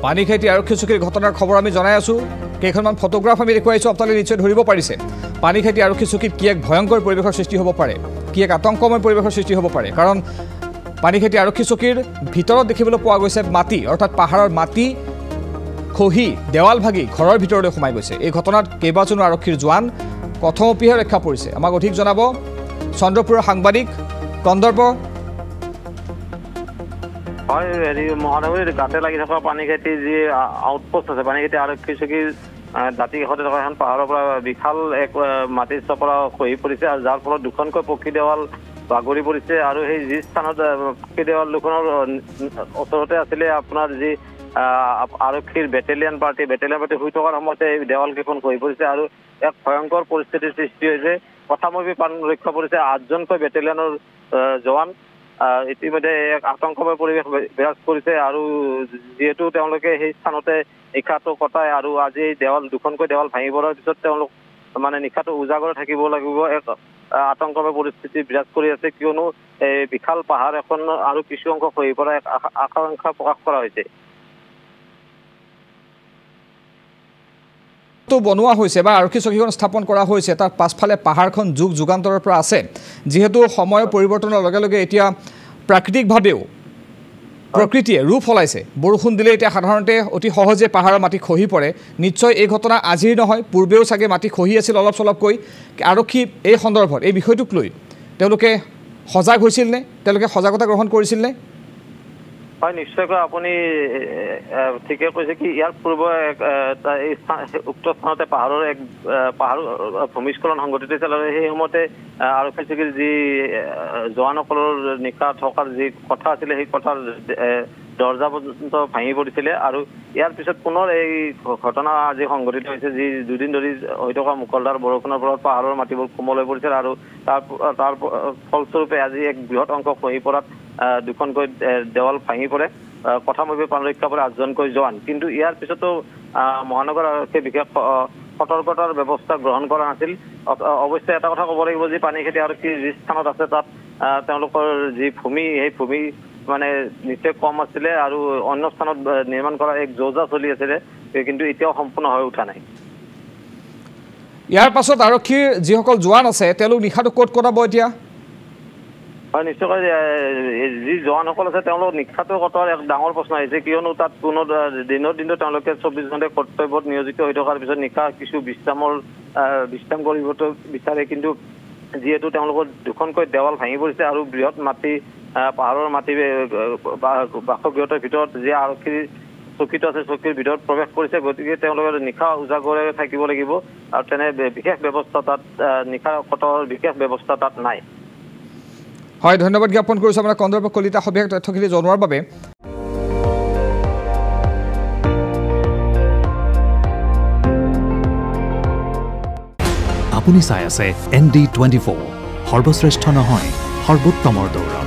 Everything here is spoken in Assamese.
পানীখাইটি আৰক্ষী চকীৰ ঘটনাৰ খবৰ আমি জনাই আছো কেইখনমান ফটোগ্ৰাফ আমি দেখুৱাইছো আপোনালোকে নিশ্চয় ধৰিব পাৰিছে পানীখাইটি আৰক্ষী চকীত কি এক ভয়ংকৰ পৰিৱেশৰ সৃষ্টি হ'ব পাৰে কি এক আতংকময় পৰিৱেশৰ সৃষ্টি হ'ব পাৰে কাৰণ পানীখাইটি আৰক্ষী চকীৰ ভিতৰত দেখিবলৈ পোৱা গৈছে মাটি অৰ্থাৎ পাহাৰৰ মাটি খহি দেৱাল ভাগি ঘৰৰ ভিতৰলৈ সোমাই গৈছে এই ঘটনাত কেইবাজনো আৰক্ষীৰ জোৱান কথমপিহে ৰক্ষা পৰিছে আমাক অধিক জনাব চন্দ্ৰপুৰৰ সাংবাদিক কন্দৰ্প হয় মহানগৰীৰ গাতে লাগি থকা পানীখাইটি যি আউটপোষ্ট আছে পানীখাইটি আৰক্ষী চকীৰ দাঁতি কাষতে থকা এখন পাহাৰৰ পৰা বিশাল এক মাটিৰ চপৰা খহি পৰিছে আৰু যাৰ ফলত দুখনকৈ পকী দেৱাল বাগৰি পৰিছে আৰু সেই যি স্থানত পকী দেৱাল দুখনৰ ওচৰতে আছিলে আপোনাৰ যি আৰক্ষীৰ বেটেলিয়ান পাৰ্টি শুই থকাৰ সময়তে এই দেৱাল কেইখন খহি পৰিছে আৰু এক ভয়ংকৰ পৰিস্থিতিৰ সৃষ্টি হৈছে কথামপি প্ৰাণ ৰক্ষা পৰিছে 8জনকৈ বেটেলিয়ানৰ জোৱান ইতিমধ্যে এক আতংকময় পৰিৱেশ বিৰাজ কৰিছে আৰু যিহেতু তেওঁলোকে সেই স্থানতে নিশাটো কটাই আৰু আজি দেৱাল দুখনকৈ দেৱাল ভাঙি পৰাৰ পিছত তেওঁলোক মানে নিশাটো উজাগৰে থাকিব লাগিব এক আতংকময় পৰিস্থিতি বিৰাজ কৰি আছে কিয়নো এই বিশাল পাহাৰ এখন আৰু কিছু অংশ খহি পৰা এক আশংকা প্ৰকাশ কৰা হৈছে বনোৱা হৈছে বা আৰক্ষী চকীখন স্থাপন কৰা হৈছে তাৰ পাছফালে পাহাৰখন যুগ যুগান্তৰৰ পৰা আছে যেহেতু সময় পৰিৱৰ্তনৰ লগে লগে এতিয়া প্ৰাকৃতিকভাৱেও প্ৰকৃতিয়ে ৰূপ ফলাইছে বৰষুণ দিলে এতিয়া সাধাৰণতে অতি সহজে পাহাৰৰ মাটি খহি পৰে নিশ্চয় এই ঘটনা আজিৰ নহয় পূৰ্বেও চাগে মাটি খহি আছিল অলপ চলপকৈ আৰক্ষী এই সন্দৰ্ভত এই বিষয়টোক লৈ তেওঁলোকে সজাগ হৈছিল নে তেওঁলোকে সজাগতা গ্ৰহণ কৰিছিল নে হয় নিশ্চয়কৈ আপুনি ঠিকে কৈছে কি ইয়াৰ পূৰ্বে উক্ত স্থানতে পাহাৰৰ এক পাহাৰ ভূমিস্খলন সংঘটিত হৈছিল আৰু সেই সময়তে আৰক্ষী চকীৰ যি জোৱানসকলৰ নিশা থকাৰ যি কথা আছিলে সেই কথাৰ দৰ্জা পৰ্যন্ত ভাঙি পৰিছিলে আৰু ইয়াৰ পিছত পুনৰ এই ঘটনা আজি সংঘটিত হৈছে যি দুদিন ধৰি হৈ থকা মুকলধাৰ বৰষুণৰ ফলত পাহাৰৰ মাটিবোৰ কোমল হৈ পৰিছিল আৰু তাৰ ফলস্বৰূপে আজি এক বৃহৎ অংশ খহি পৰাত দুখনকৈ দেৱাল ভাঙি পৰে কথামপি প্ৰাণ ৰক্ষা পৰে 8জনকৈ জোৱান কিন্তু ইয়াৰ পিছতো মহানগৰ আৰক্ষীয়ে বিশেষ সতৰ্কতাৰ ব্যৱস্থা গ্ৰহণ কৰা নাছিল অৱশ্যে এটা কথা ক'ব লাগিব যে পানীখাইটি আৰক্ষী যি স্থানত আছে তাত তেওঁলোকৰ যি ভূমি সেই ভূমি মানে নিশ্চয় কম আছিলে আৰু অন্য স্থানত নিৰ্মাণ কৰা এক যোজা চলি আছিলে কিন্তু এতিয়াও সম্পূৰ্ণ হৈ উঠা নাই ইয়াৰ পাছত আৰক্ষীৰ যিসকল জোৱান আছে তেওঁলোক নিশাটো ক'ত কটাব এতিয়া হয় নিশ্চয়কৈ যি জোৱানসকল আছে তেওঁলোক নিশাটো কটোৱাৰ এক ডাঙৰ প্ৰশ্ন আহিছে কিয়নো তাত কোনো দিনৰ তেওঁলোকে 24 ঘণ্টা কৰ্তব্যত নিয়োজিত হৈ থকাৰ পিছত নিশা কিছু বিশ্ৰাম কৰিব বিচাৰে কিন্তু যিহেতু তেওঁলোকৰ দুখনকৈ দেৱাল ভাঙি পৰিছে আৰু বৃহৎ মাটি পাহাৰৰ মাটি বাসগৃহৰ ভিতৰত যি আৰক্ষী চকীটো আছে চকীৰ ভিতৰত প্ৰৱেশ কৰিছে গতিকে তেওঁলোকে নিশা উজাগৰে থাকিব লাগিব আৰু তেনে বিশেষ ব্যৱস্থা তাত নিশা কটোৱাৰ বিশেষ ব্যৱস্থা তাত নাই হয় ধন্যবাদ জ্ঞাপন কৰিছো আপোনাৰ কন্দৰ্প কলিতা সবিশেষ তথ্যখিনি জনোৱাৰ বাবে আপুনি চাই আছে ND24 সৰ্বশ্ৰেষ্ঠ নহয় সৰ্বোত্তমৰ দৌৰ